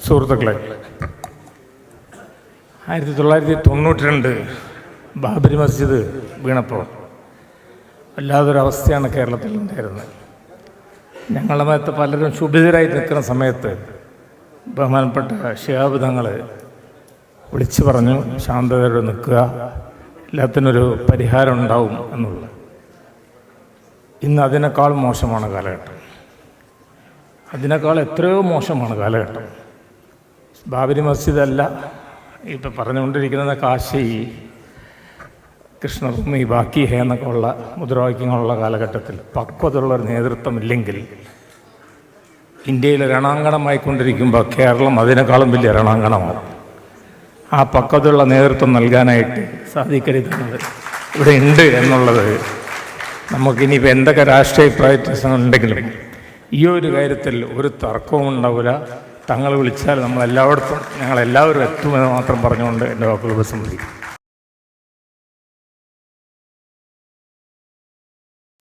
സുഹൃത്തുക്കളെ, 1992 ബാബരി മസ്ജിദ് വീണപ്പോൾ വല്ലാതൊരവസ്ഥയാണ് കേരളത്തിൽ ഉണ്ടായിരുന്നത്. ഞങ്ങളുടെ മേത്ത് പലരും ക്ഷുഭിതരായി നിൽക്കുന്ന സമയത്ത് ബഹുമാനപ്പെട്ട ശിഹാബ് തങ്ങൾ വിളിച്ചു പറഞ്ഞു, ശാന്തതയോടെ നിൽക്കുക, എല്ലാത്തിനൊരു പരിഹാരം ഉണ്ടാവും എന്നുള്ളത്. ഇന്ന് അതിനേക്കാൾ മോശമാണ് കാലഘട്ടം, അതിനേക്കാൾ എത്രയോ മോശമാണ് കാലഘട്ടം. ബാബരി മസ്ജിദല്ല ഇപ്പം പറഞ്ഞുകൊണ്ടിരിക്കുന്നത്, കാശി, കൃഷ്ണഭൂമി, ബാക്കി ഹേ എന്നൊക്കെ ഉള്ള മുദ്രാവാക്യങ്ങളുള്ള കാലഘട്ടത്തിൽ പക്വതയുള്ളൊരു നേതൃത്വമില്ലെങ്കിൽ ഇന്ത്യയിൽ രണാങ്കണമായിക്കൊണ്ടിരിക്കുമ്പോൾ കേരളം അതിനേക്കാളും വലിയ രണാങ്കണമാണ്. ആ പക്വതയുള്ള നേതൃത്വം നൽകാനായിട്ട് സാധിക്കരുത് ഇവിടെ ഉണ്ട് എന്നുള്ളത് നമുക്കിനിയിപ്പോൾ എന്തൊക്കെ രാഷ്ട്രീയ പ്രയത്നങ്ങളുണ്ടെങ്കിലും ഈ ഒരു കാര്യത്തിൽ ഒരു തർക്കവും ഉണ്ടാവില്ല. തങ്ങൾ വിളിച്ചാൽ നമ്മളെല്ലായിടത്തും ഞങ്ങളെല്ലാവരും എത്തുമെന്ന് മാത്രം പറഞ്ഞുകൊണ്ട് എൻ്റെ വാക്കുകൾ ഉപസംഹരിക്കും.